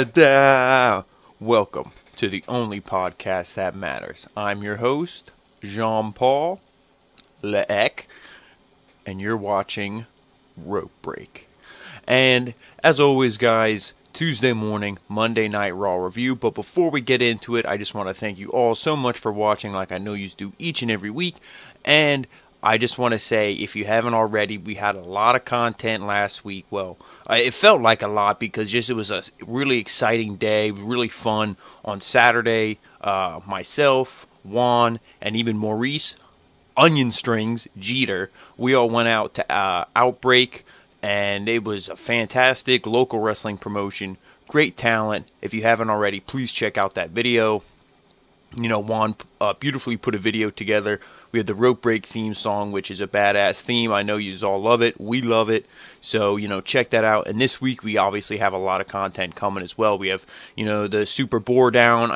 Adaaaaa! Welcome to the only podcast that matters. I'm your host, Jean-Paul Leek, and you're watching Outbreak. And as always, guys, Tuesday morning, Monday Night Raw review. But before we get into it, I just want to thank you all so much for watching, like I know you do each and every week. And I just want to say, if you haven't already, we had a lot of content last week. Well, it felt like a lot because it was a really exciting day, really fun. On Saturday, myself, Juan, and even Maurice, Onion Strings, Jeter, we all went out to Outbreak, and it was a fantastic local wrestling promotion. Great talent. If you haven't already, please check out that video. You know, Juan beautifully put a video together. We had the Rope Break theme song, which is a badass theme. I know you all love it. We love it. So, check that out. And this week, we obviously have a lot of content coming as well. We have, the Super Showdown.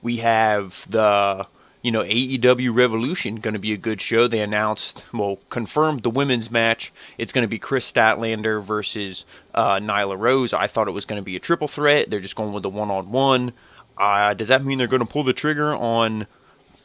We have the, AEW Revolution, going to be a good show. They confirmed the women's match. It's going to be Chris Statlander versus Nyla Rose. I thought it was going to be a triple threat. They're just going with a one-on-one. Does that mean they're going to pull the trigger on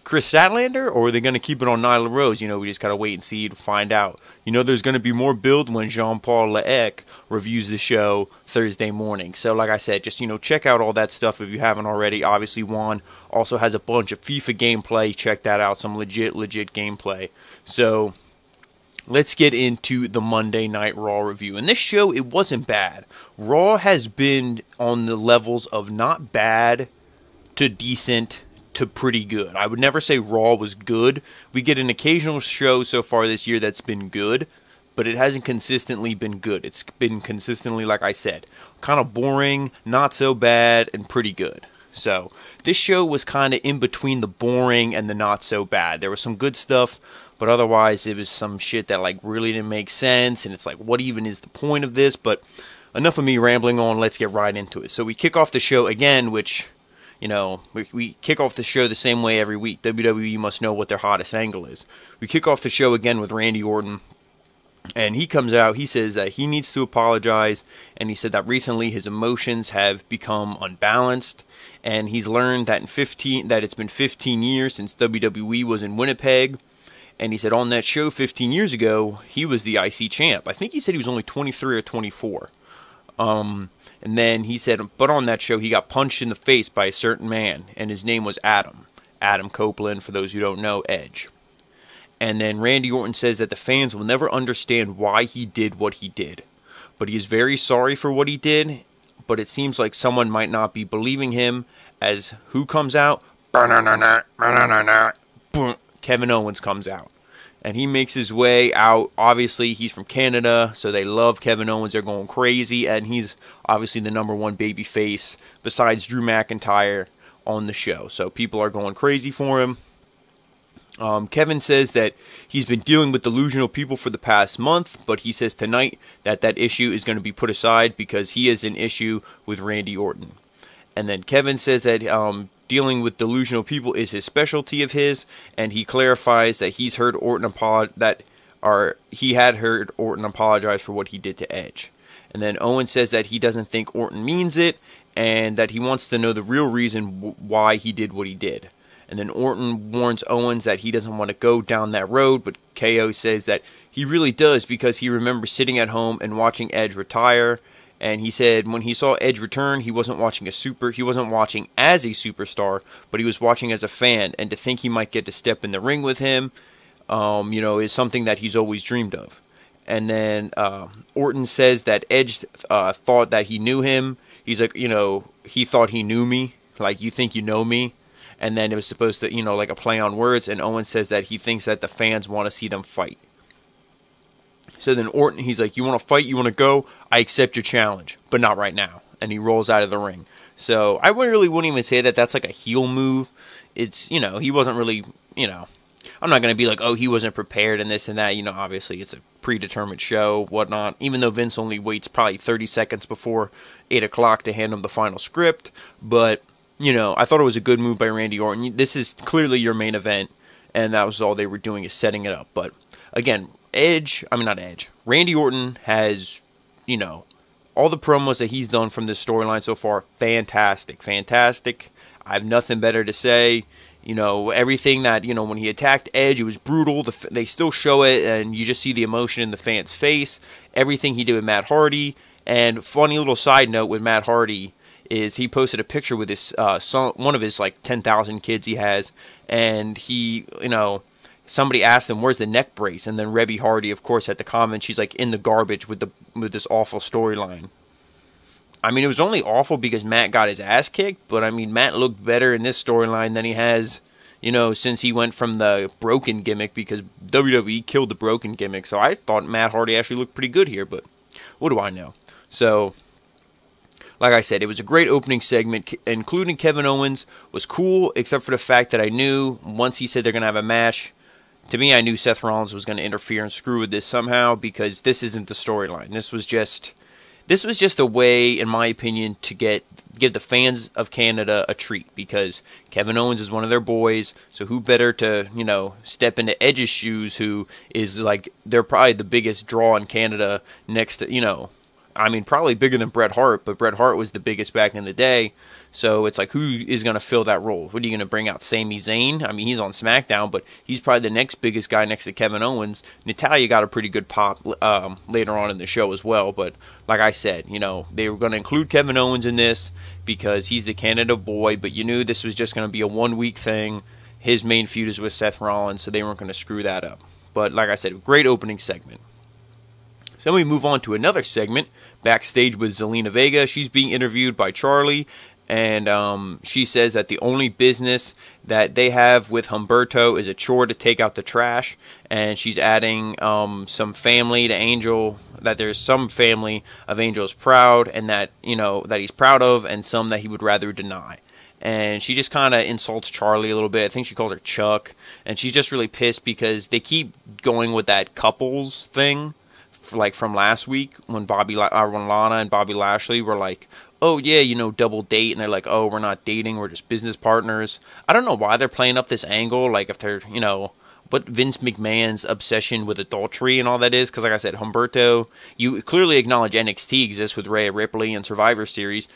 Chris Statlander, or are they going to keep it on Nyla Rose? We just got to wait and see to find out. There's going to be more build when Jean-Paul Leek reviews the show Thursday morning. So, like I said, just, check out all that stuff if you haven't already. Obviously, Juan also has a bunch of FIFA gameplay. Check that out. Some legit gameplay. So, let's get into the Monday Night Raw review. And this show, it wasn't bad. Raw has been on the levels of not bad to decent to pretty good. I would never say Raw was good. We get an occasional show so far this year that's been good, but it hasn't consistently been good. It's been consistently, like I said, kind of boring, not so bad, and pretty good. So, this show was kind of in between the boring and the not so bad. There was some good stuff, but otherwise it was some shit that really didn't make sense, and it's what even is the point of this? But enough of me rambling on, let's get right into it. So we kick off the show again, which, we kick off the show the same way every week. WWE must know what their hottest angle is. We kick off the show again with Randy Orton, and he comes out, he says that he needs to apologize, and he said that recently his emotions have become unbalanced, and he's learned that it's been 15 years since WWE was in Winnipeg, and he said on that show 15 years ago, he was the IC champ. I think he said he was only 23 or 24. And then he said, but on that show, he got punched in the face by a certain man, and his name was Adam. Adam Copeland, for those who don't know, Edge. And then Randy Orton says that the fans will never understand why he did what he did. But he is very sorry for what he did, but it seems like someone might not be believing him, as who comes out? Kevin Owens comes out. And he makes his way out. Obviously, he's from Canada, so they love Kevin Owens. They're going crazy, and he's obviously the number one baby face besides Drew McIntyre on the show. So people are going crazy for him. Kevin says that he's been dealing with delusional people for the past month, but he says tonight that issue is going to be put aside because he has an issue with Randy Orton. And then Kevin says that dealing with delusional people is his specialty of his, and he clarifies that he had heard Orton apologize for what he did to Edge. And then Owens says that he doesn't think Orton means it, and that he wants to know the real reason why he did what he did. And then Orton warns Owens that he doesn't want to go down that road, but KO says that he really does because he remembers sitting at home and watching Edge retire. And he said when he saw Edge return, he wasn't watching as a superstar, but he was watching as a fan. And to think he might get to step in the ring with him, is something that he's always dreamed of. And then Orton says that Edge thought that he knew him. He's like, he thought he knew me, like you think you know me. And then it was supposed to, like a play on words. And Owens says that he thinks that the fans want to see them fight. So then Orton, he's like, you want to fight? You want to go? I accept your challenge, but not right now. And he rolls out of the ring. So I wouldn't even say that that's like a heel move. It's, he wasn't really, I'm not going to be like, oh, he wasn't prepared and this and that. Obviously it's a predetermined show, whatnot. Even though Vince only waits probably 30 seconds before 8 o'clock to hand him the final script. But, I thought it was a good move by Randy Orton. This is clearly your main event. And that was all they were doing is setting it up. But, again, Randy Orton has, all the promos that he's done from this storyline so far, fantastic, fantastic. I have nothing better to say. You know, everything that, you know, when he attacked Edge, it was brutal. They still show it, and you just see the emotion in the fans' face. Everything he did with Matt Hardy. And funny little side note with Matt Hardy is he posted a picture with his son, one of his like 10,000 kids he has, and he, you know, somebody asked him, "Where's the neck brace?" And then Rebby Hardy, of course, had the comment, she's like, "In the garbage with this awful storyline." I mean, it was only awful because Matt got his ass kicked, but I mean, Matt looked better in this storyline than he has, you know, since he went from the broken gimmick, because WWE killed the broken gimmick. So I thought Matt Hardy actually looked pretty good here, but what do I know? So, like I said, it was a great opening segment, including Kevin Owens was cool, except for the fact that I knew once he said they're going to have a match, to me, I knew Seth Rollins was going to interfere and screw with this somehow, because this isn't the storyline. This was just a way, in my opinion, to give the fans of Canada a treat, because Kevin Owens is one of their boys, so who better to, you know, step into Edge's shoes, who is like, they're probably the biggest draw in Canada next to, you know, I mean, probably bigger than Bret Hart, but Bret Hart was the biggest back in the day. So it's like, who is going to fill that role? What are you going to bring out? Sami Zayn? I mean, he's on SmackDown, but he's probably the next biggest guy next to Kevin Owens. Natalya got a pretty good pop later on in the show as well. But like I said, you know, they were going to include Kevin Owens in this because he's the Canada boy, but you knew this was just going to be a one-week thing. His main feud is with Seth Rollins, so they weren't going to screw that up. But like I said, great opening segment. So then we move on to another segment, backstage with Zelena Vega. She's being interviewed by Charlie, and she says that the only business that they have with Humberto is a chore to take out the trash, and she's adding some family to Angel, that there's some family of Angel's proud, and that, you know, that he's proud of, and some that he would rather deny. And she just kind of insults Charlie a little bit. I think she calls her Chuck, and she's just really pissed because they keep going with that couples thing, like from last week when when Lana and Bobby Lashley were like, "Oh yeah, you know, double date," and they're like, "Oh, we're not dating, we're just business partners." I don't know why they're playing up this angle, like if they're, you know, what Vince McMahon's obsession with adultery and all that is, because like I said, Humberto, you clearly acknowledge NXT exists with Rhea Ripley and Survivor Series.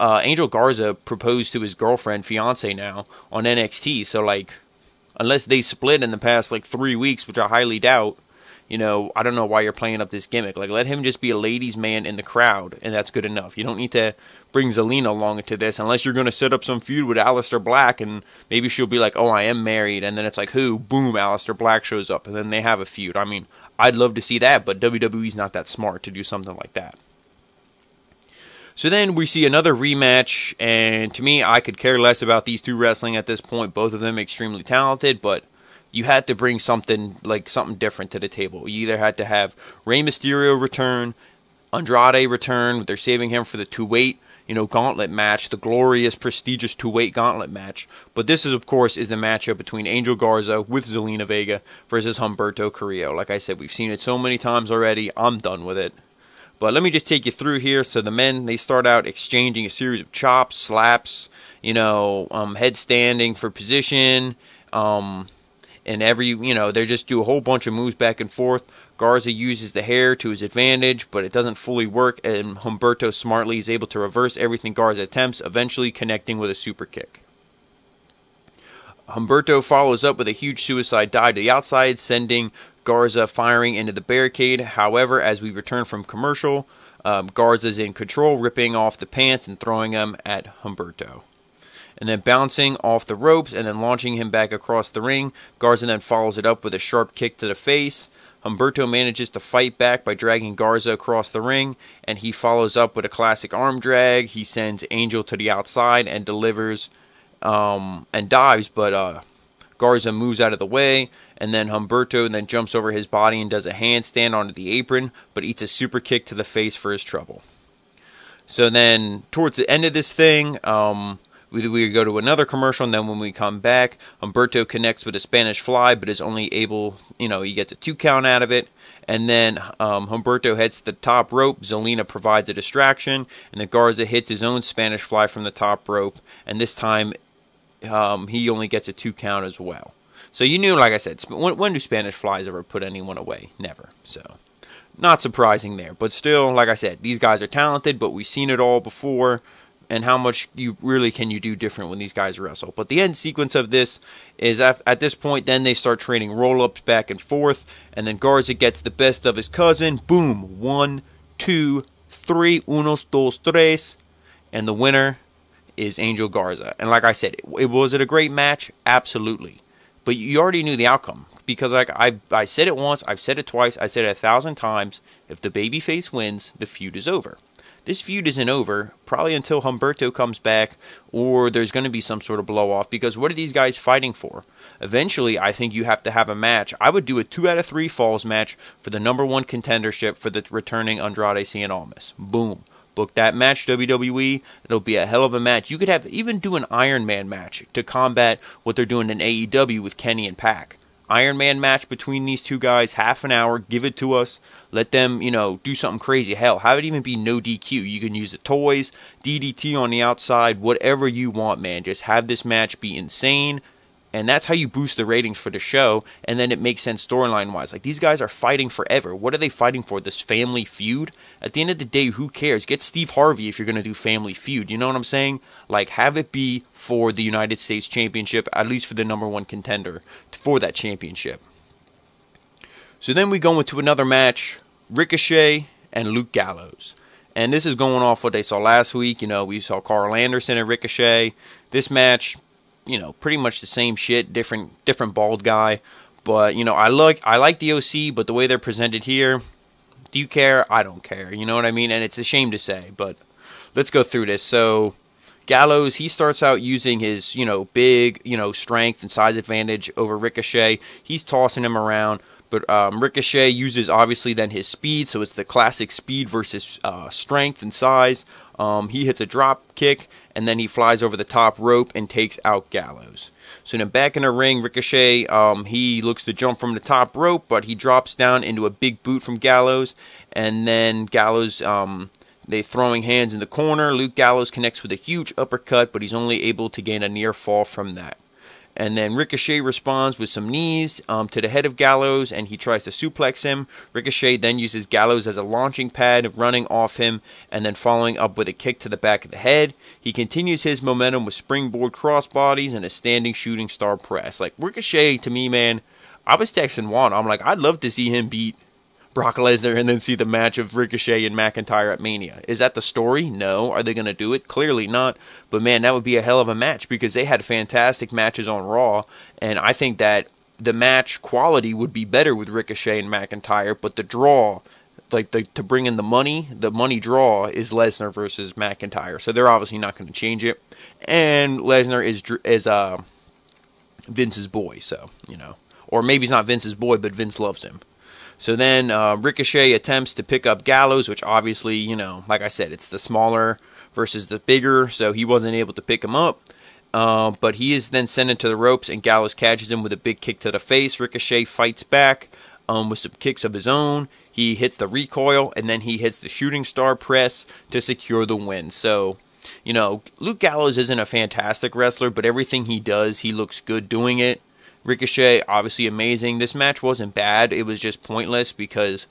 Angel Garza proposed to his girlfriend, fiance now, on NXT, so like, unless they split in the past like 3 weeks, which I highly doubt, you know, I don't know why you're playing up this gimmick. Like, let him just be a ladies' man in the crowd, and that's good enough. You don't need to bring Zelena along into this unless you're going to set up some feud with Aleister Black, and maybe she'll be like, "Oh, I am married," and then it's like, who? Boom, Aleister Black shows up, and then they have a feud. I mean, I'd love to see that, but WWE's not that smart to do something like that. So then we see another rematch, and to me, I could care less about these two wrestling at this point. Both of them extremely talented, but you had to bring something different to the table. You either had to have Rey Mysterio return, Andrade return. They're saving him for the two-weight, you know, gauntlet match, the glorious, prestigious two-weight gauntlet match. But this is, of course, is the matchup between Angel Garza with Zelena Vega versus Humberto Carrillo. Like I said, we've seen it so many times already. I'm done with it. But let me just take you through here. So the men, they start out exchanging a series of chops, slaps, you know, headstanding for position, and they just do a whole bunch of moves back and forth. Garza uses the hair to his advantage, but it doesn't fully work, and Humberto smartly is able to reverse everything Garza attempts, eventually connecting with a super kick. Humberto follows up with a huge suicide dive to the outside, sending Garza firing into the barricade. However, as we return from commercial, Garza's in control, ripping off the pants and throwing them at Humberto, and then bouncing off the ropes and then launching him back across the ring. Garza then follows it up with a sharp kick to the face. Humberto manages to fight back by dragging Garza across the ring, and he follows up with a classic arm drag. He sends Angel to the outside and delivers and dives, but Garza moves out of the way, and then Humberto then jumps over his body and does a handstand onto the apron, but eats a super kick to the face for his trouble. So then, towards the end of this thing, we go to another commercial, and then when we come back, Humberto connects with a Spanish fly, but is only able, he gets a 2 count out of it. And then Humberto heads to the top rope. Zelena provides a distraction, and then Garza hits his own Spanish fly from the top rope. And this time, he only gets a 2 count as well. So you knew, like I said, when do Spanish flies ever put anyone away? Never. So Not surprising there. But still, like I said, these guys are talented, but we've seen it all before. And how much you really can you do different when these guys wrestle. But the end sequence of this is at this point, then they start trading roll-ups back and forth. And then Garza gets the best of his cousin. Boom. 1, 2, 3. Unos, dos, tres. And the winner is Angel Garza. And like I said, was it a great match? Absolutely. But you already knew the outcome. Because like I said it once, I've said it twice, I said it 1,000 times. If the babyface wins, the feud is over. This feud isn't over, probably until Humberto comes back, or there's going to be some sort of blow-off, because what are these guys fighting for? Eventually, I think you have to have a match. I would do a 2 out of 3 falls match for the #1 contendership for the returning Andrade Cien Almas. Boom. Book that match, WWE. It'll be a hell of a match. You could have even do an Iron Man match to combat what they're doing in AEW with Kenny and Pac. Iron Man match between these two guys, half an hour, give it to us. Let them, do something crazy. Hell, have it even be no DQ. You can use the toys, DDT on the outside, whatever you want, man. Just have this match be insane. And that's how you boost the ratings for the show, and then it makes sense storyline-wise. Like, these guys are fighting forever. What are they fighting for? This family feud? At the end of the day, who cares? Get Steve Harvey if you're going to do family feud. You know what I'm saying? Like, have it be for the United States Championship, at least for the #1 contender for that championship. So then we go into another match, Ricochet and Luke Gallows. And this is going off what they saw last week. We saw Carl Anderson and Ricochet. This match, pretty much the same shit, different bald guy. But, I like the OC, but the way they're presented here, do you care? I don't care. You know what I mean? And it's a shame to say, but let's go through this. So, Gallows, he starts out using his, big, strength and size advantage over Ricochet. He's tossing him around. But Ricochet uses, obviously, then his speed. So it's the classic speed versus strength and size. He hits a drop kick, and then he flies over the top rope and takes out Gallows. So then back in the ring, Ricochet, he looks to jump from the top rope, but he drops down into a big boot from Gallows. And then Gallows, they throwing hands in the corner. Luke Gallows connects with a huge uppercut, but he's only able to gain a near fall from that. And then Ricochet responds with some knees to the head of Gallows, and he tries to suplex him. Ricochet then uses Gallows as a launching pad, running off him, and then following up with a kick to the back of the head. He continues his momentum with springboard crossbodies and a standing shooting star press. Like, Ricochet, to me, man, I was texting Juan. I'm like, I'd love to see him beat Brock Lesnar and then see the match of Ricochet and McIntyre at Mania. Is that the story? No. Are they going to do it? Clearly not. But man, that would be a hell of a match because they had fantastic matches on Raw, and I think that the match quality would be better with Ricochet and McIntyre, but the draw, to bring in the money draw is Lesnar versus McIntyre. So they're obviously not going to change it. And Lesnar is Vince's boy, so, Or maybe he's not Vince's boy, but Vince loves him. So then Ricochet attempts to pick up Gallows, which obviously, like I said, it's the smaller versus the bigger, so he wasn't able to pick him up. But he is then sent into the ropes, and Gallows catches him with a big kick to the face. Ricochet fights back with some kicks of his own. He hits the recoil, and then he hits the shooting star press to secure the win. So, Luke Gallows isn't a fantastic wrestler, but everything he does, he looks good doing it. Ricochet, obviously amazing. This match wasn't bad. It was just pointless because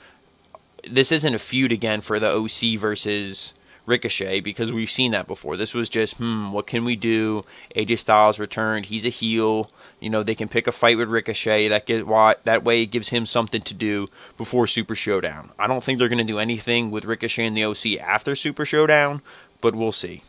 this isn't a feud again for the OC versus Ricochet because we've seen that before. This was just, what can we do? AJ Styles returned. He's a heel. They can pick a fight with Ricochet. That way it gives him something to do before Super Showdown. I don't think they're going to do anything with Ricochet and the OC after Super Showdown, but we'll see.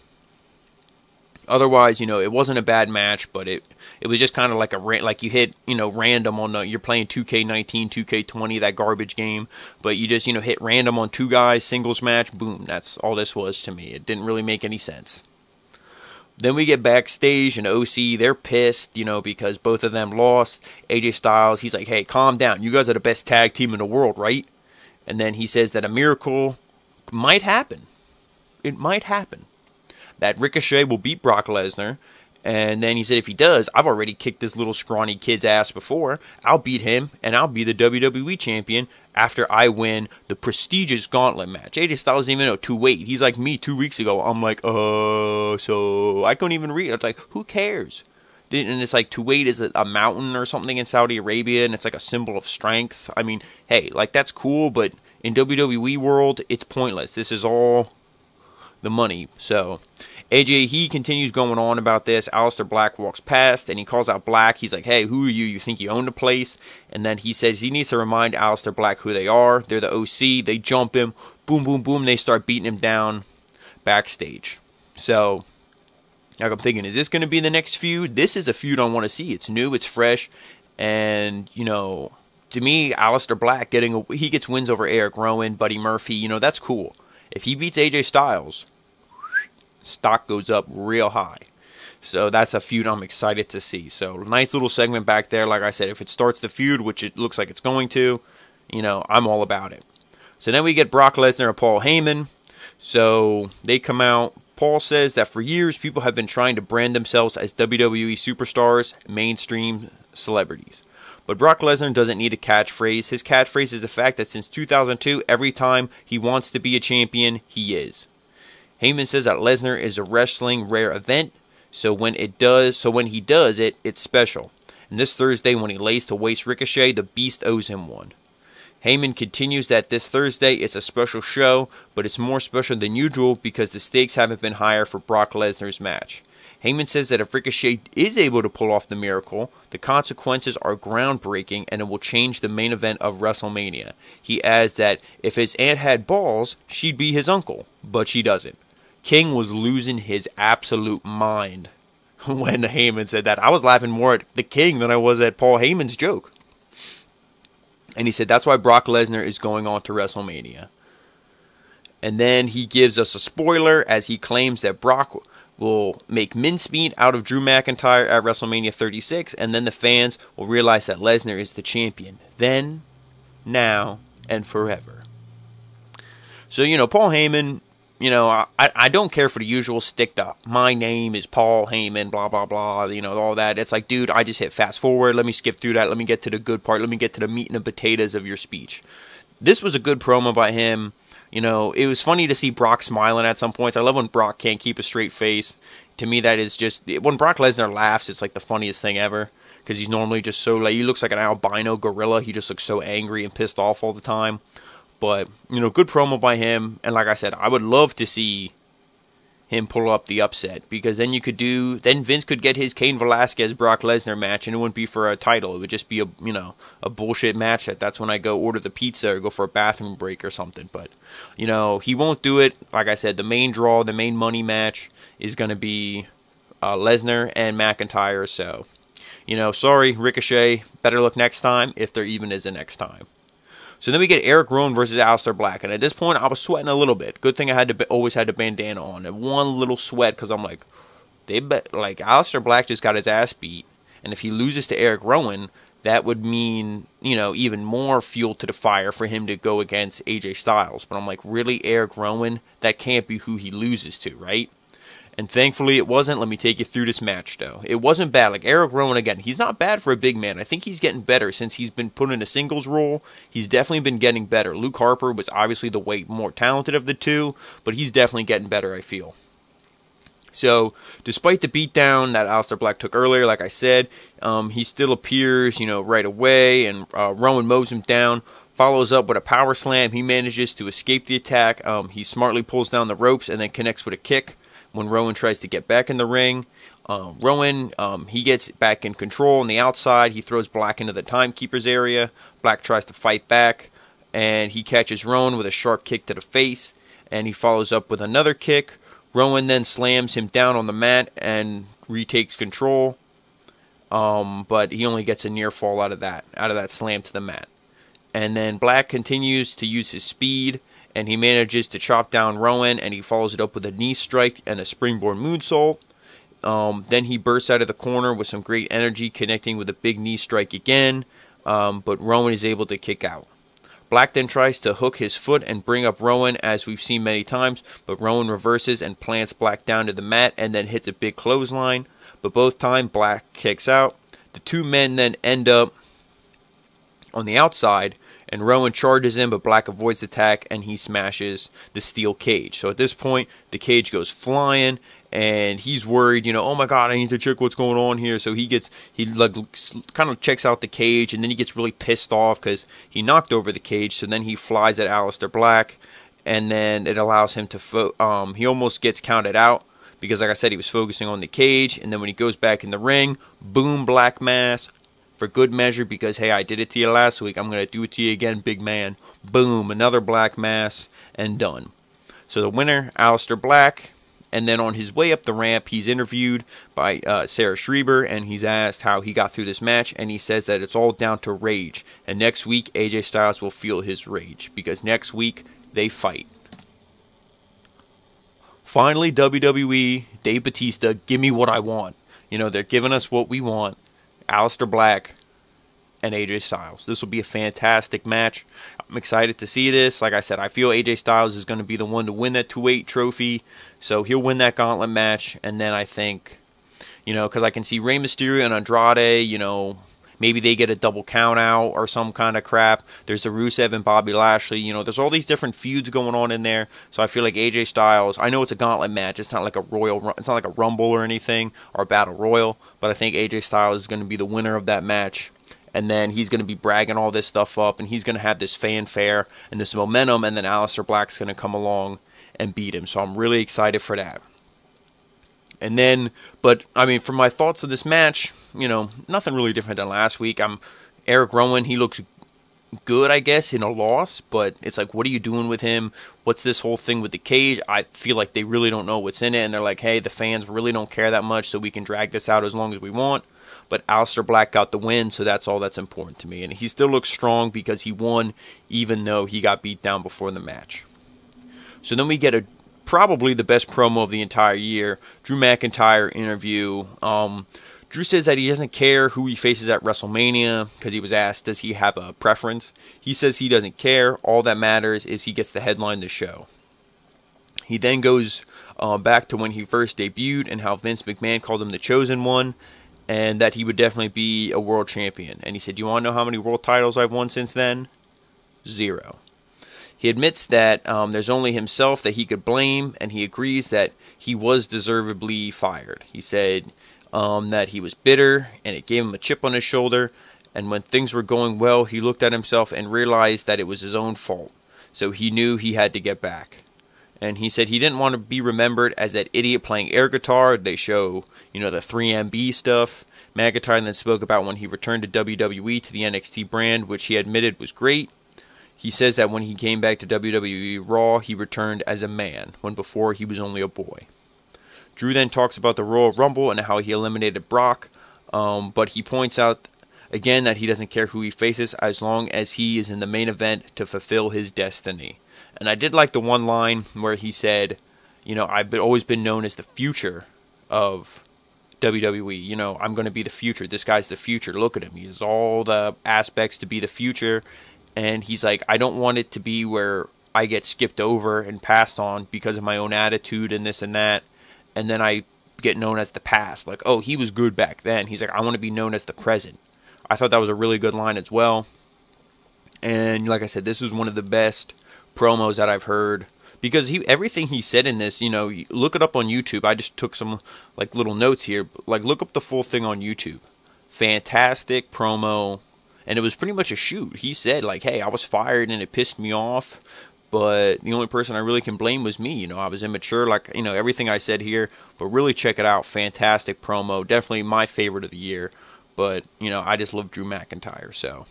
Otherwise, it wasn't a bad match, but it was just kind of like you hit, random on you're playing 2K19, 2K20, that garbage game, but you just, hit random on two guys, singles match, boom, that's all this was to me. It didn't really make any sense. Then we get backstage, and OC, they're pissed, because both of them lost. AJ Styles, he's like, hey, calm down. You guys are the best tag team in the world, right? And then he says that a miracle might happen. It might happen. That Ricochet will beat Brock Lesnar. And then he said, if he does, I've already kicked this little scrawny kid's ass before. I'll beat him, and I'll be the WWE champion after I win the prestigious gauntlet match. AJ Styles doesn't even know to wait. He's like me 2 weeks ago. I'm like, so I couldn't even read it. I was like, who cares? And it's like, to wait is a mountain or something in Saudi Arabia, and it's like a symbol of strength. I mean, hey, that's cool, but in WWE world, it's pointless. This is all the money. So AJ, he continues going on about this. Aleister Black walks past and he calls out Black. He's like, hey, who are you? You think you own the place? And then he says he needs to remind Aleister Black who they are. They're the OC. They jump him. Boom, boom, boom. They start beating him down backstage. So like, I'm thinking, is this going to be the next feud? This is a feud I want to see. It's new. It's fresh. And, you know, to me, Aleister Black he gets wins over Eric Rowan, Buddy Murphy. You know, that's cool. If he beats AJ Styles, stock goes up real high. So that's a feud I'm excited to see. So nice little segment back there. Like I said, if it starts the feud, which it looks like it's going to, you know, I'm all about it. So then we get Brock Lesnar and Paul Heyman. So they come out. Paul says that for years, people have been trying to brand themselves as WWE superstars, mainstream celebrities. But Brock Lesnar doesn't need a catchphrase. His catchphrase is the fact that since 2002, every time he wants to be a champion, he is. Heyman says that Lesnar is a wrestling rare event, so when he does it, it's special. And this Thursday, when he lays to waste Ricochet, the Beast owes him one. Heyman continues that this Thursday is a special show, but it's more special than usual because the stakes haven't been higher for Brock Lesnar's match. Heyman says that if Ricochet is able to pull off the miracle, the consequences are groundbreaking and it will change the main event of WrestleMania. He adds that if his aunt had balls, she'd be his uncle, but she doesn't. King was losing his absolute mind when Heyman said that. I was laughing more at the King than I was at Paul Heyman's joke. And he said that's why Brock Lesnar is going on to WrestleMania. And then he gives us a spoiler as he claims that Brock will make mincemeat out of Drew McIntyre at WrestleMania 36. And then the fans will realize that Lesnar is the champion. Then, now, and forever. So, you know, Paul Heyman, you know, I don't care for the usual stick to my name is Paul Heyman, blah, blah, blah, you know, all that. It's like, dude, I just hit fast forward. Let me skip through that. Let me get to the good part. Let me get to the meat and the potatoes of your speech. This was a good promo by him. You know, it was funny to see Brock smiling at some points. I love when Brock can't keep a straight face. To me, that is just, when Brock Lesnar laughs, it's like the funniest thing ever. Because he's normally just so, like, he looks like an albino gorilla. He just looks so angry and pissed off all the time. But, you know, good promo by him. And like I said, I would love to see him pull up the upset. Because then then Vince could get his Cain Velasquez Brock Lesnar match. And it wouldn't be for a title. It would just be a bullshit match. That's when I go order the pizza or go for a bathroom break or something. But, you know, he won't do it. Like I said, the main draw, the main money match is going to be Lesnar and McIntyre. So, you know, sorry, Ricochet. Better luck next time, if there even is a next time. So then we get Eric Rowan versus Aleister Black. And at this point, I was sweating a little bit. Good thing I always had the bandana on. And one little sweat because I'm like, Aleister Black just got his ass beat. And if he loses to Eric Rowan, that would mean, you know, even more fuel to the fire for him to go against AJ Styles. But I'm like, really, Eric Rowan? That can't be who he loses to, right? And thankfully it wasn't. Let me take you through this match, though. It wasn't bad. Like, Eric Rowan, again, he's not bad for a big man. I think he's getting better since he's been put in a singles role. He's definitely been getting better. Luke Harper was obviously the way more talented of the two, but he's definitely getting better, I feel. So, despite the beatdown that Aleister Black took earlier, like I said, he still appears, you know, right away, and Rowan mows him down, follows up with a power slam. He manages to escape the attack. He smartly pulls down the ropes and then connects with a kick. When Rowan tries to get back in the ring, Rowan, he gets back in control on the outside. He throws Black into the timekeeper's area. Black tries to fight back, and he catches Rowan with a sharp kick to the face, and he follows up with another kick. Rowan then slams him down on the mat and retakes control, but he only gets a near fall out of that slam to the mat. And then Black continues to use his speed, and he manages to chop down Rowan, and he follows it up with a knee strike and a springboard moonsault. Then he bursts out of the corner with some great energy, connecting with a big knee strike again, but Rowan is able to kick out. Black then tries to hook his foot and bring up Rowan, as we've seen many times, but Rowan reverses and plants Black down to the mat and then hits a big clothesline, but both times Black kicks out. The two men then end up on the outside, And Rowan charges him, but Black avoids the attack, and he smashes the steel cage. So at this point, the cage goes flying, and he's worried, oh my God, I need to check what's going on here. So he like kind of checks out the cage, and then he gets really pissed off because he knocked over the cage. So then he flies at Aleister Black, and then it allows him to, he almost gets counted out because, like I said, he was focusing on the cage. And then when he goes back in the ring, boom, Black Mass. For good measure, because, hey, I did it to you last week. I'm going to do it to you again, big man. Boom, another Black Mass, and done. So the winner, Aleister Black. And then on his way up the ramp, he's interviewed by Sarah Schreiber, and he's asked how he got through this match. And he says that it's all down to rage. And next week, AJ Styles will feel his rage, because next week, they fight. Finally, WWE, Dave Bautista, give me what I want. They're giving us what we want. Aleister Black and AJ Styles. This will be a fantastic match. I'm excited to see this. Like I said, I feel AJ Styles is going to be the one to win that 2-8 trophy. So he'll win that gauntlet match. And then I think, because I can see Rey Mysterio and Andrade, maybe they get a double count out or some kind of crap. There's the Rusev and Bobby Lashley. There's all these different feuds going on in there. So I feel like AJ Styles, I know it's a gauntlet match. It's not like it's not like a Rumble or anything or a Battle Royal. But I think AJ Styles is going to be the winner of that match. And then he's going to be bragging all this stuff up. And he's going to have this fanfare and this momentum. And then Aleister Black's going to come along and beat him. So I'm really excited for that. And then, for my thoughts of this match, nothing really different than last week. Eric Rowan, he looks good, I guess, in a loss, but it's like, what are you doing with him? What's this whole thing with the cage? I feel like they really don't know what's in it, and they're like, hey, the fans really don't care that much, so we can drag this out as long as we want. But Aleister Black got the win, so that's all that's important to me. And he still looks strong because he won, even though he got beat down before the match. So then we get probably the best promo of the entire year, Drew McIntyre interview. Drew says that he doesn't care who he faces at WrestleMania because he was asked, does he have a preference? He says he doesn't care. All that matters is he gets to headline the show. He then goes back to when he first debuted and how Vince McMahon called him the chosen one and that he would definitely be a world champion. And he said, do you want to know how many world titles I've won since then? 0. He admits that there's only himself that he could blame, and he agrees that he was deservedly fired. He said that he was bitter, and it gave him a chip on his shoulder, and when things were going well, he looked at himself and realized that it was his own fault. So he knew he had to get back. And he said he didn't want to be remembered as that idiot playing air guitar. They show, the 3MB stuff. McIntyre then spoke about when he returned to WWE to the NXT brand, which he admitted was great. He says that when he came back to WWE Raw, he returned as a man, when before he was only a boy. Drew then talks about the Royal Rumble and how he eliminated Brock, but he points out again that he doesn't care who he faces as long as he is in the main event to fulfill his destiny. And I did like the one line where he said, I've always been known as the future of WWE. I'm going to be the future. This guy's the future. Look at him. He has all the aspects to be the future. And he's like, I don't want it to be where I get skipped over and passed on because of my own attitude and this and that. And then I get known as the past. Like, oh, he was good back then. He's like, I want to be known as the present. I thought that was a really good line as well. And like I said, this is one of the best promos that I've heard. Because everything he said in this, look it up on YouTube. I just took some little notes here. Look up the full thing on YouTube. Fantastic promo. And it was pretty much a shoot. He said, hey, I was fired and it pissed me off. But the only person I really can blame was me. I was immature, everything I said here. But really check it out. Fantastic promo. Definitely my favorite of the year. But, I just love Drew McIntyre. So,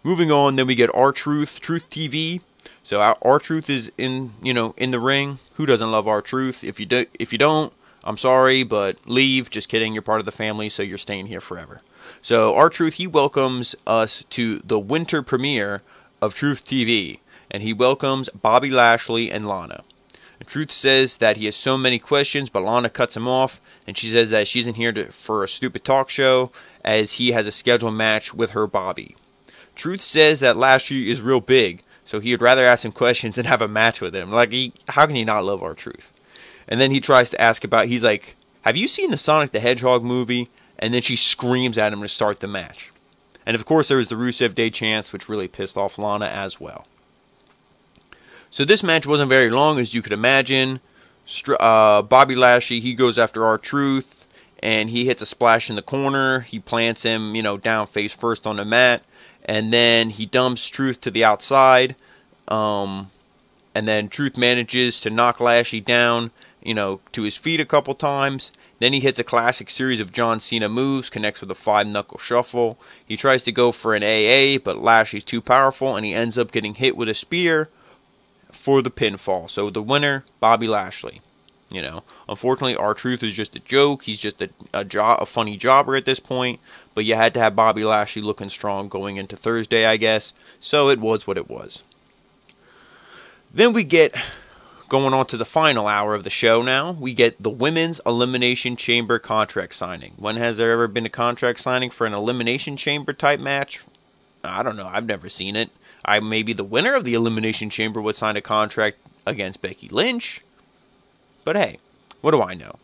moving on, then we get R-Truth, Truth TV. So, R-Truth is in the ring. Who doesn't love R-Truth? If you don't, I'm sorry, but leave. Just kidding. You're part of the family, so you're staying here forever. So, R-Truth, he welcomes us to the winter premiere of Truth TV. And he welcomes Bobby Lashley and Lana. And Truth says that he has so many questions, but Lana cuts him off. And she says that she's in here for a stupid talk show, as he has a scheduled match with her Bobby. Truth says that Lashley is real big, so he would rather ask him questions than have a match with him. How can he not love R-Truth? And then he tries to ask about, he's like, have you seen the Sonic the Hedgehog movie? And then she screams at him to start the match. And of course, there was the Rusev Day chants, which really pissed off Lana as well. So this match wasn't very long, as you could imagine. Bobby Lashley, he goes after R-Truth, and he hits a splash in the corner. He plants him, down face first on the mat, and then he dumps Truth to the outside. And then Truth manages to knock Lashley down, to his feet a couple times. Then he hits a classic series of John Cena moves, connects with a 5-knuckle shuffle. He tries to go for an AA, but Lashley's too powerful, and he ends up getting hit with a spear for the pinfall. So the winner, Bobby Lashley. Unfortunately, R-Truth is just a joke. He's just a funny jobber at this point. But you had to have Bobby Lashley looking strong going into Thursday, I guess. So it was what it was. Then we get going on to the final hour of the show now. We get the Women's Elimination Chamber contract signing. When has there ever been a contract signing for an Elimination Chamber type match? I don't know. I've never seen it. Maybe the winner of the Elimination Chamber would sign a contract against Becky Lynch. But hey, what do I know?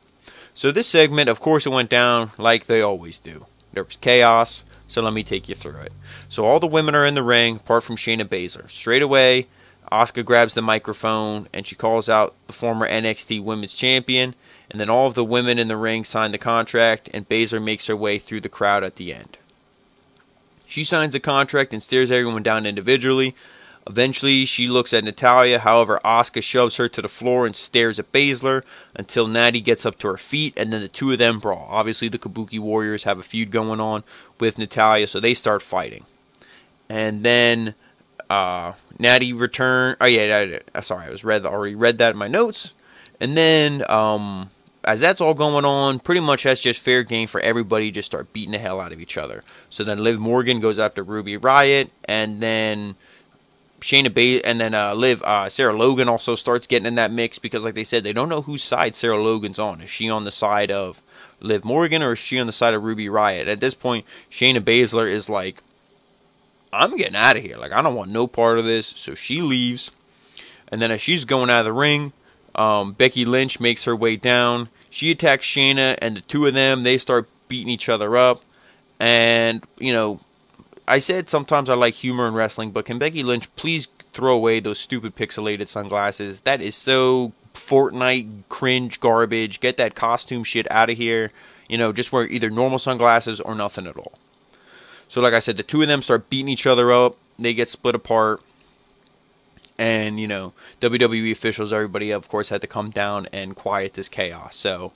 So this segment, of course, it went down like they always do. There was chaos, so let me take you through it. So all the women are in the ring, apart from Shayna Baszler. Straight away, Asuka grabs the microphone, and she calls out the former NXT Women's Champion, and then all of the women in the ring sign the contract, and Baszler makes her way through the crowd at the end. She signs the contract and stares everyone down individually. Eventually, she looks at Natalya. However, Asuka shoves her to the floor and stares at Baszler until Natty gets up to her feet, and then the two of them brawl. Obviously, the Kabuki Warriors have a feud going on with Natalya, so they start fighting. And then Natty return. Oh yeah, sorry, already read that in my notes. And then, as that's all going on, pretty much that's just fair game for everybody. Just start beating the hell out of each other. So then Liv Morgan goes after Ruby Riott, and then Sarah Logan also starts getting in that mix because, like they said, they don't know whose side Sarah Logan's on. Is she on the side of Liv Morgan or is she on the side of Ruby Riott? At this point, Shayna Baszler is like, I'm getting out of here. Like, I don't want no part of this. So she leaves. And then as she's going out of the ring, Becky Lynch makes her way down. She attacks Shayna, and the two of them, they start beating each other up. And, I said sometimes I like humor in wrestling, but can Becky Lynch please throw away those stupid pixelated sunglasses? That is so Fortnite cringe garbage. Get that costume shit out of here. Just wear either normal sunglasses or nothing at all. So like I said, the two of them start beating each other up. They get split apart. And, WWE officials, everybody, of course, had to come down and quiet this chaos. So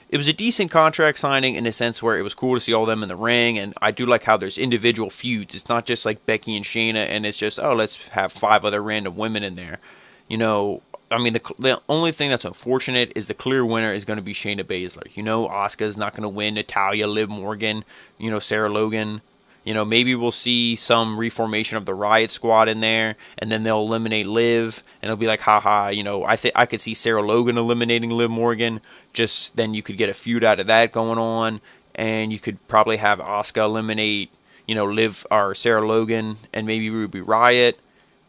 it was a decent contract signing in a sense where it was cool to see all of them in the ring, and I do like how there's individual feuds. It's not just like Becky and Shayna, and it's just, let's have 5 other random women in there. The only thing that's unfortunate is the clear winner is going to be Shayna Baszler. Asuka's not going to win. Natalya, Liv Morgan, Sarah Logan. Maybe we'll see some reformation of the Riot Squad in there, and then they'll eliminate Liv, and it'll be like, haha, I could see Sarah Logan eliminating Liv Morgan. Just then you could get a feud out of that going on, and you could probably have Asuka eliminate, Liv or Sarah Logan, and maybe Ruby Riott,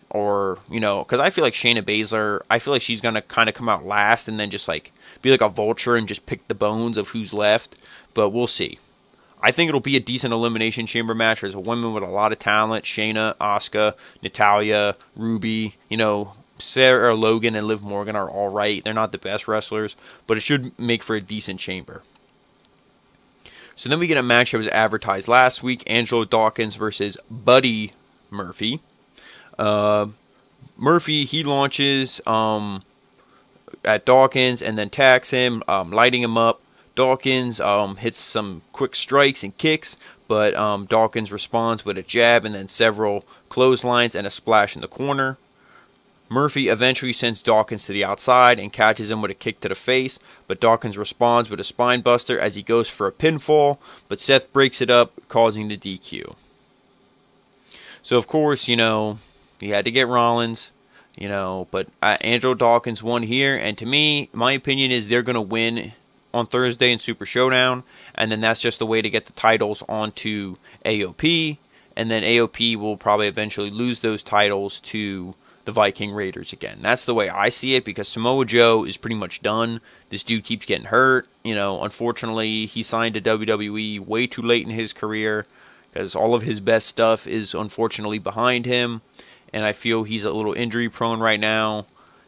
or, because I feel like Shayna Baszler, I feel like she's going to kind of come out last, and then just like be like a vulture and just pick the bones of who's left, but we'll see. I think it'll be a decent Elimination Chamber match. There's a woman with a lot of talent. Shayna, Asuka, Natalya, Ruby. Sarah Logan and Liv Morgan are all right. They're not the best wrestlers, but it should make for a decent chamber. So then we get a match that was advertised last week. Angelo Dawkins versus Buddy Murphy. Murphy, he launches at Dawkins and then attacks him, lighting him up. Dawkins hits some quick strikes and kicks, but Dawkins responds with a jab and then several clotheslines and a splash in the corner. Murphy eventually sends Dawkins to the outside and catches him with a kick to the face, but Dawkins responds with a spine buster as he goes for a pinfall, but Seth breaks it up, causing the DQ. So, of course, he had to get Rollins, but Angelo Dawkins won here, and to me, my opinion is they're going to win on Thursday in Super Showdown, and then that's just the way to get the titles onto AOP, and then AOP will probably eventually lose those titles to the Viking Raiders again. That's the way I see it, because Samoa Joe is pretty much done. This dude keeps getting hurt. Unfortunately, he signed to WWE way too late in his career. because all of his best stuff is unfortunately behind him, and I feel he's a little injury prone right now,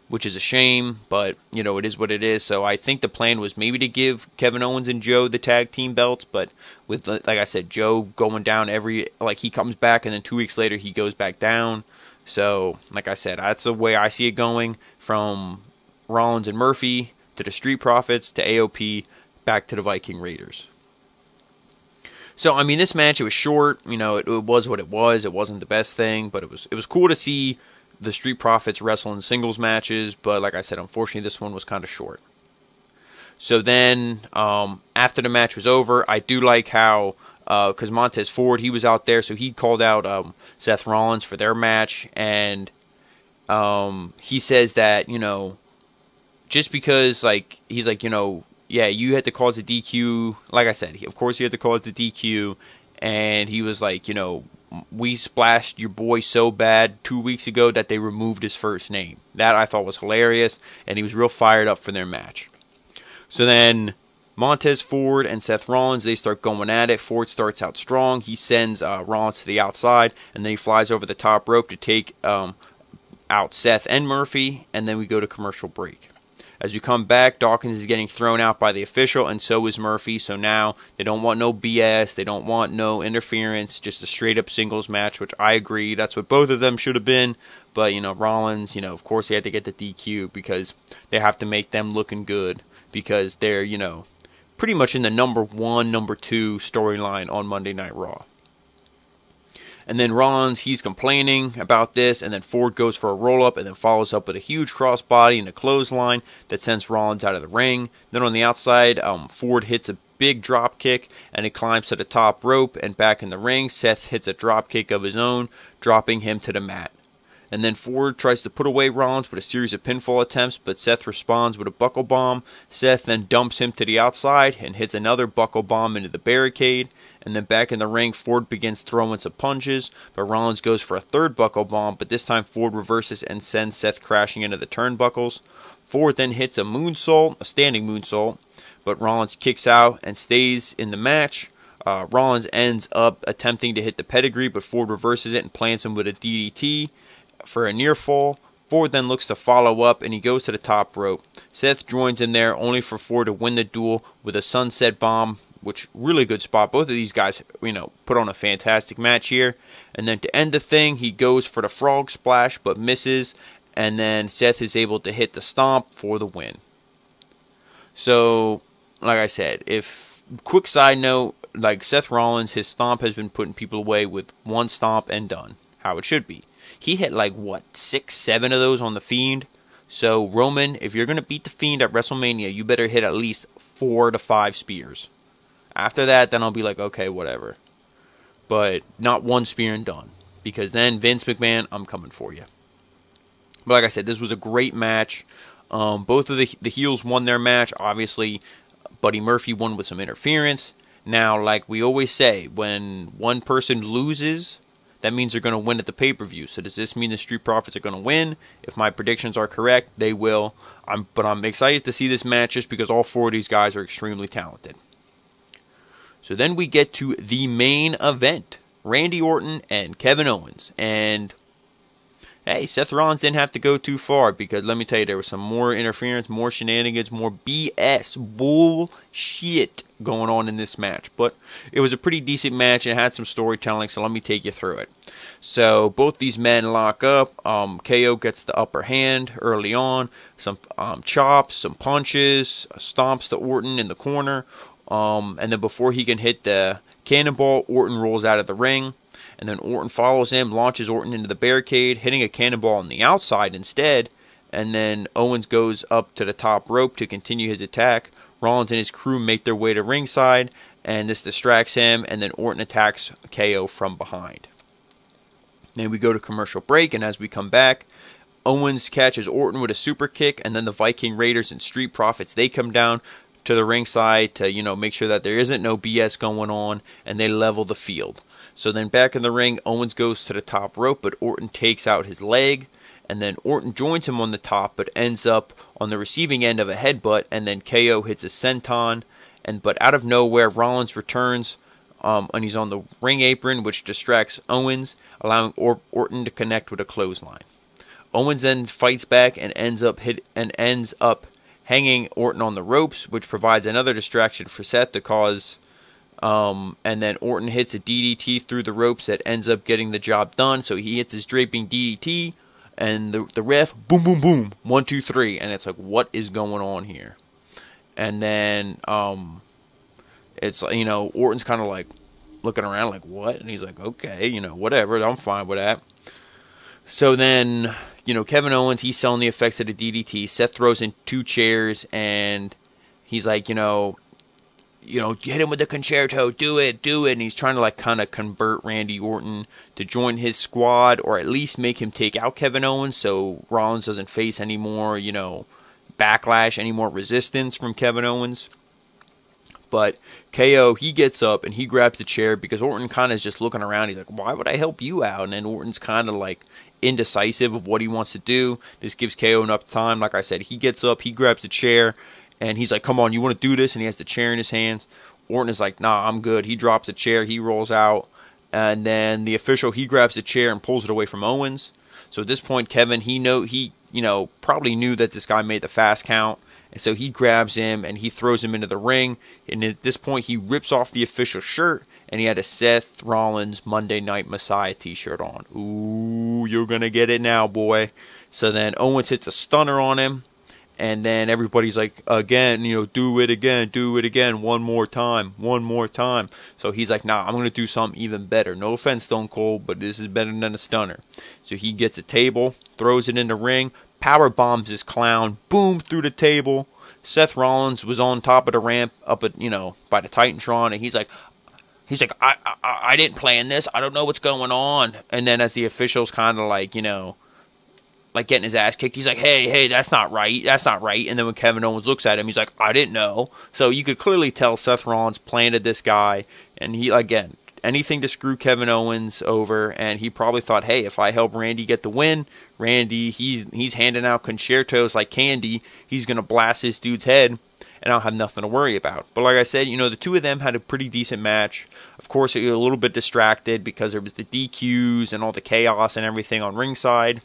which is a shame, but, you know, it is what it is. So I think the plan was maybe to give Kevin Owens and Joe the tag team belts, but with, like I said, Joe going down he comes back and then 2 weeks later he goes back down. So, like I said, that's the way I see it going, from Rollins and Murphy to the Street Profits to AOP back to the Viking Raiders. So, I mean, this match, it was short. You know, it was what it was. It wasn't the best thing, but it was cool to see the Street Profits wrestle in singles matches. But like I said, unfortunately, this one was kind of short. So then, after the match was over, I do like how, because Montez Ford, he was out there, so he called out Seth Rollins for their match, and he says that, you know, just because, like, he's like, you know, yeah, you had to cause the DQ. Like I said, of course he had to cause the DQ, and he was like, you know, we splashed your boy so bad 2 weeks ago that they removed his first name. That I thought was hilarious, and he was real fired up for their match. So then Montez Ford and Seth Rollins, they start going at it. Ford starts out strong. He sends Rollins to the outside, and then he flies over the top rope to take out Seth and Murphy, and then we go to commercial break. As we come back, Dawkins is getting thrown out by the official, and so is Murphy. So now they don't want no BS. They don't want no interference, just a straight-up singles match, which I agree. That's what both of them should have been. But, you know, Rollins, you know, of course they had to get the DQ because they have to make them looking good because they're, you know, pretty much in the number 1, number 2 storyline on Monday Night Raw. And then Rollins, he's complaining about this, and then Ford goes for a roll-up and then follows up with a huge crossbody and a clothesline that sends Rollins out of the ring. Then on the outside, Ford hits a big drop kick, and he climbs to the top rope, and back in the ring, Seth hits a drop kick of his own, dropping him to the mat. And then Ford tries to put away Rollins with a series of pinfall attempts, but Seth responds with a buckle bomb. Seth then dumps him to the outside and hits another buckle bomb into the barricade. And then back in the ring, Ford begins throwing some punches, but Rollins goes for a third buckle bomb, but this time Ford reverses and sends Seth crashing into the turnbuckles. Ford then hits a moonsault, a standing moonsault, but Rollins kicks out and stays in the match. Rollins ends up attempting to hit the pedigree, but Ford reverses it and plants him with a DDT for a near fall. Ford then looks to follow up, and he goes to the top rope. Seth joins in there, only for Ford to win the duel with a sunset bomb, which really good spot. Both of these guys, you know, put on a fantastic match here. And then to end the thing, he goes for the frog splash, but misses, and then Seth is able to hit the stomp for the win. So, like I said, quick side note, like Seth Rollins, his stomp has been putting people away with one stomp and done. How it should be. He hit like, 6, 7 of those on The Fiend. So, Roman, if you're going to beat The Fiend at WrestleMania, you better hit at least 4 to 5 spears. After that, then I'll be like, okay, whatever. But not one spear and done. Because then, Vince McMahon, I'm coming for you. But like I said, this was a great match. Both of the heels won their match. Obviously, Buddy Murphy won with some interference. Now, like we always say, when one person loses, that means they're going to win at the pay-per-view. So does this mean the Street Profits are going to win? If my predictions are correct, they will. But I'm excited to see this match just because all 4 of these guys are extremely talented. So then we get to the main event. Randy Orton and Kevin Owens. And, hey, Seth Rollins didn't have to go too far because, let me tell you, there was some more interference, more shenanigans, more BS, bullshit going on in this match. But it was a pretty decent match and it had some storytelling, so let me take you through it. So both these men lock up. KO gets the upper hand early on. Some chops, some punches, stomps to Orton in the corner. And then before he can hit the cannonball, Orton rolls out of the ring. And then Orton follows him, launches Orton into the barricade, hitting a cannonball on the outside instead. And then Owens goes up to the top rope to continue his attack. Rollins and his crew make their way to ringside, and this distracts him, and then Orton attacks KO from behind. Then we go to commercial break, and as we come back, Owens catches Orton with a super kick, and then the Viking Raiders and Street Profits, they come down to the ringside to, you know, make sure that there isn't no BS going on, and they level the field. So then back in the ring, Owens goes to the top rope, but Orton takes out his leg, and then Orton joins him on the top, but ends up on the receiving end of a headbutt, and then KO hits a senton, but out of nowhere, Rollins returns and he's on the ring apron, which distracts Owens, allowing Orton to connect with a clothesline. Owens then fights back and ends up hanging Orton on the ropes, which provides another distraction for Seth to cause. And then Orton hits a DDT through the ropes that ends up getting the job done. So he hits his draping DDT, and the ref, boom, boom, boom, 1, 2, 3, and it's like, what is going on here? And then it's, Orton's kind of like looking around like, what? And he's like, okay, whatever, I'm fine with that. So then, Kevin Owens, he's selling the effects of the DDT. Seth throws in 2 chairs, and he's like, hit him with the concerto, do it. And he's trying to kind of convert Randy Orton to join his squad, or at least make him take out Kevin Owens so Rollins doesn't face any more, backlash, any more resistance from Kevin Owens. But KO, he gets up and he grabs the chair because Orton kind of is just looking around. He's like, why would I help you out? And then Orton's kind of indecisive of what he wants to do. This gives KO enough time. Like I said, he gets up, he grabs the chair, and he's like, come on, you want to do this? And he has the chair in his hands. Orton is like, nah, I'm good. He drops the chair, he rolls out, and then the official, he grabs the chair and pulls it away from Owens. So at this point, Kevin, he probably knew that this guy made the fast count. And so he grabs him and he throws him into the ring. And at this point, he rips off the official shirt. And he had a Seth Rollins Monday Night Messiah t-shirt on. Ooh, you're going to get it now, boy. So then Owens hits a stunner on him. And then everybody's like, again, do it again, one more time. So he's like, nah, I'm going to do something even better. No offense, Stone Cold, but this is better than a stunner. So he gets a table, throws it in the ring, power bombs this clown, boom, through the table. Seth Rollins was on top of the ramp up at, by the Titantron, and he's like, I didn't plan this. I don't know what's going on. And then as the officials kind of getting his ass kicked, he's like, hey, that's not right. And then when Kevin Owens looks at him, he's like, I didn't know. So you could clearly tell Seth Rollins planted this guy, and he, again, anything to screw Kevin Owens over, and he probably thought, hey, if I help Randy get the win, Randy, he's handing out concertos like candy, he's going to blast this dude's head, and I'll have nothing to worry about. But like I said, the two of them had a pretty decent match. Of course, it was a little bit distracted because there was the DQs and all the chaos and everything on ringside.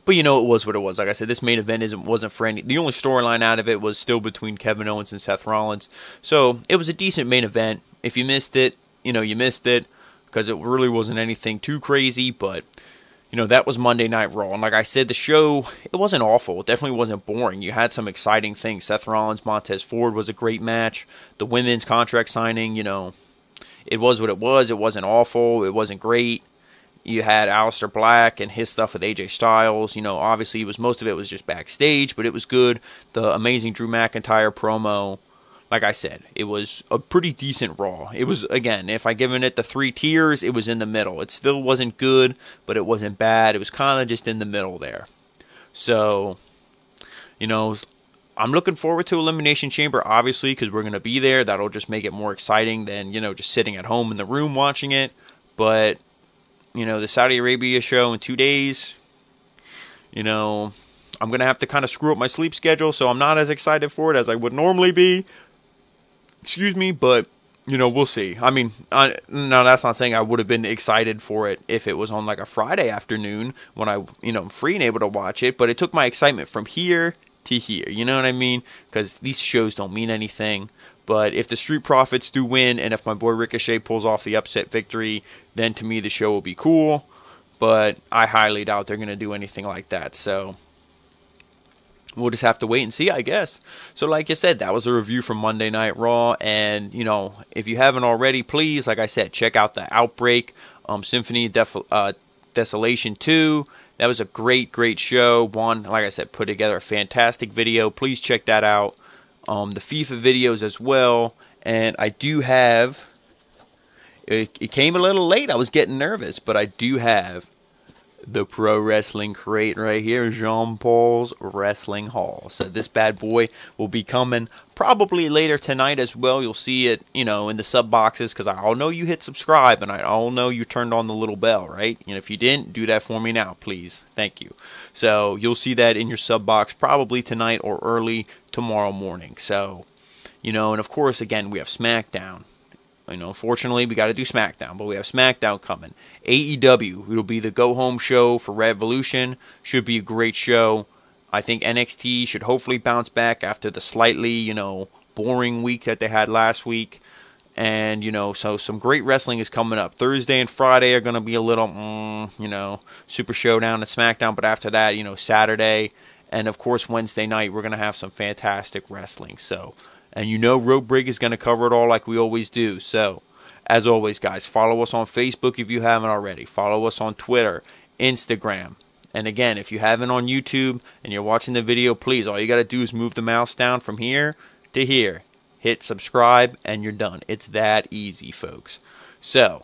But it was what it was. Like I said, this main event wasn't for any. The only storyline out of it was still between Kevin Owens and Seth Rollins. So it was a decent main event. If you missed it, you missed it because it really wasn't anything too crazy. But that was Monday Night Raw. And like I said, the show, it wasn't awful. It definitely wasn't boring. You had some exciting things. Seth Rollins, Montez Ford was a great match. The women's contract signing, it was what it was. It wasn't awful. It wasn't great. You had Aleister Black and his stuff with AJ Styles. Obviously most of it was just backstage, but it was good. The amazing Drew McIntyre promo. Like I said, it was a pretty decent Raw. It was, again, if I given it the 3 tiers, it was in the middle. It still wasn't good, but it wasn't bad. It was kind of just in the middle there. So, I'm looking forward to Elimination Chamber, obviously, because we're going to be there. That'll just make it more exciting than, just sitting at home in the room watching it. But the Saudi Arabia show in 2 days, I'm going to have to kind of screw up my sleep schedule, so I'm not as excited for it as I would normally be. Excuse me, but, we'll see. I mean, no, that's not saying I would have been excited for it if it was on a Friday afternoon when I'm free and able to watch it, but it took my excitement from here to here, you know what I mean? Because these shows don't mean anything. But if the Street Profits do win, and if my boy Ricochet pulls off the upset victory, then to me the show will be cool. But I highly doubt they're going to do anything like that. So we'll just have to wait and see, I guess. So like I said, that was a review from Monday Night Raw. And, if you haven't already, please, like I said, check out the Outbreak, Symphony Desolation 2. That was a great show. One, like I said, put together a fantastic video. Please check that out. The FIFA videos as well, and I do have, it came a little late, I was getting nervous, but I do have the Pro Wrestling Crate right here, Jean Paul's Wrestling Hall. So this bad boy will be coming probably later tonight as well. You'll see it, in the sub boxes, because I all know you hit subscribe, and I all know you turned on the little bell, right? And if you didn't, do that for me now, please. Thank you. So you'll see that in your sub box probably tonight or early tomorrow morning. So, and of course, again, we have Smackdown. Unfortunately, we got to do SmackDown, but we have SmackDown coming. AEW, it'll be the go-home show for Revolution. Should be a great show. I think NXT should hopefully bounce back after the slightly, boring week that they had last week. And, so some great wrestling is coming up. Thursday and Friday are going to be a little, Super Showdown and SmackDown. But after that, Saturday and, of course, Wednesday night, we're going to have some fantastic wrestling. So, and Road Brig is going to cover it all like we always do. So, as always, guys, follow us on Facebook if you haven't already. Follow us on Twitter, Instagram. And again, if you haven't on YouTube and you're watching the video, please, all you got to do is move the mouse down from here to here. Hit subscribe, and you're done. It's that easy, folks. So,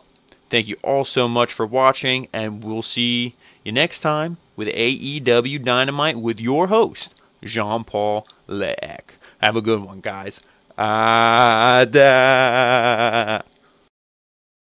thank you all so much for watching, and we'll see you next time with AEW Dynamite with your host, Jean-Paul Leek. Have a good one, guys. Adaaaaa.